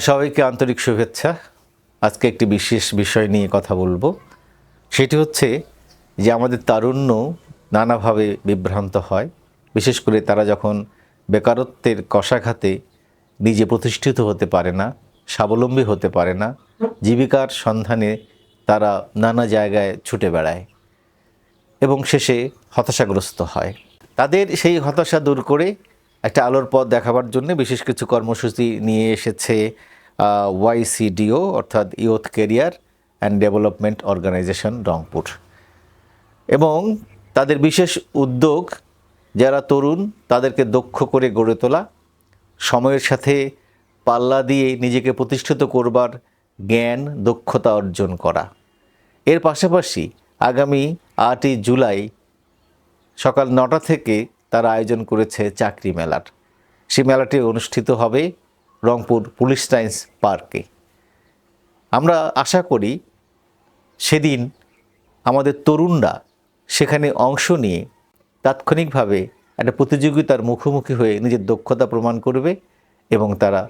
সবাইকে আন্তরিক শুভেচ্ছা। আজকে একটি বিশেষ বিষয় নিয়ে কথা বলবো। সেটি হচ্ছে যে আমাদের তারুণ্য নানাভাবে বিভ্রান্ত হয়, বিশেষ করে তারা যখন বেকারত্বের কশাঘাতে নিজে প্রতিষ্ঠিত হতে পারে না, স্বাবলম্বী হতে পারে না, জীবিকার সন্ধানে তারা নানা জায়গায় ছুটে বেড়ায় এবং শেষে হতাশাগ্রস্ত হয়। তাদের সেই হতাশা দূর করে একটা আলোর পথ দেখাবার জন্য বিশেষ কিছু কর্মসূচি নিয়ে এসেছে YCDO অর্থাৎ youth career and development organisation Rangpur. এবং তাদের বিশেষ উদ্যোগ যারা তরুণ তাদেরকে দক্ষ করে গড়ে তোলা, সময়ের সাথে পাল্লা দিয়ে নিজেকে প্রতিষ্ঠিত করবার জ্ঞান দক্ষতা অর্জন করা। এর পাশাপাশি আগামী 8ই জুলাই সকাল 9টা থেকে তারা আয়োজন করেছে চাকরি মেলার। সেই মেলাটি অনুষ্ঠিত হবে রংপুর পুলিশ লাইন্স পার্কে। আমরা আশা করি সেদিন আমাদের তরুণরা সেখানে অংশ নিয়ে তাৎক্ষণিকভাবে একটা প্রতিযোগিতার মুখোমুখি হয়ে নিজের দক্ষতা প্রমাণ করবে এবং তারা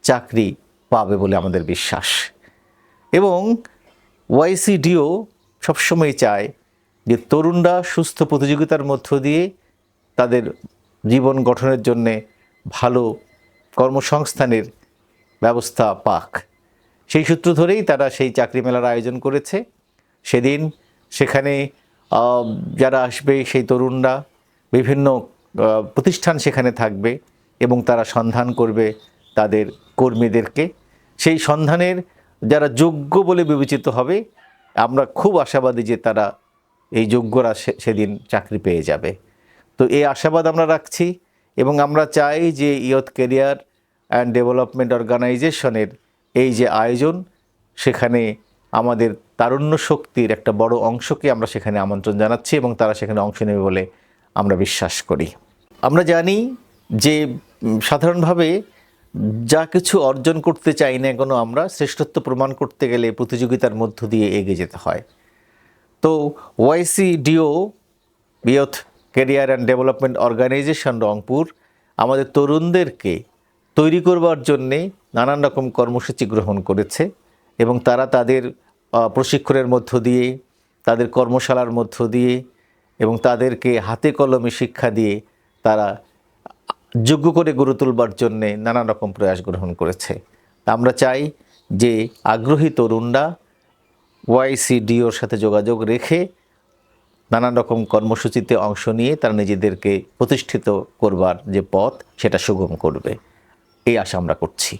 চাকরি পাবে বলে আমাদের বিশ্বাস। এবং YCDO সবসময় চায় যে তরুণরা সুস্থ প্রতিযোগিতার মধ্য দিয়ে তাদের জীবন গঠনের জন্যে ভালো কর্মসংস্থানের ব্যবস্থা পাক। সেই সূত্র ধরেই তারা সেই চাকরি মেলার আয়োজন করেছে। সেদিন সেখানে যারা আসবে সেই তরুণরা বিভিন্ন প্রতিষ্ঠান সেখানে থাকবে এবং তারা সন্ধান করবে তাদের কর্মীদেরকে। সেই সন্ধানের যারা যোগ্য বলে বিবেচিত হবে, আমরা খুব আশাবাদী যে তারা এই যোগ্যরা সেদিন চাকরি পেয়ে যাবে। তো এই আশাবাদ আমরা রাখছি এবং আমরা চাই যে ইয়ুথ ক্যারিয়ার অ্যান্ড ডেভেলপমেন্ট অর্গানাইজেশনের এই যে আয়োজন, সেখানে আমাদের তারুণ্য শক্তির একটা বড় অংশকে আমরা সেখানে আমন্ত্রণ জানাচ্ছি এবং তারা সেখানে অংশ নেবে বলে আমরা বিশ্বাস করি। আমরা জানি যে সাধারণভাবে যা কিছু অর্জন করতে চাই না কোনো, আমরা শ্রেষ্ঠত্ব প্রমাণ করতে গেলে প্রতিযোগিতার মধ্য দিয়ে এগিয়ে যেতে হয়। তো YCDO youth career and development organisation Rangpur আমাদের তরুণদেরকে তৈরি করবার জন্যে নানান রকম কর্মসূচি গ্রহণ করেছে এবং তারা তাদের প্রশিক্ষণের মধ্য দিয়ে, তাদের কর্মশালার মধ্য দিয়ে এবং তাদেরকে হাতে কলমে শিক্ষা দিয়ে তারা যোগ্য করে গড়ে তুলবার জন্যে নানান রকম প্রয়াস গ্রহণ করেছে। আমরা চাই যে আগ্রহী তরুণরা YCDOর সাথে যোগাযোগ রেখে নানান রকম কর্মসূচিতে অংশ নিয়ে তারা নিজেদেরকে প্রতিষ্ঠিত করবার যে পথ সেটা সুগম করবে, এই আশা আমরা করছি।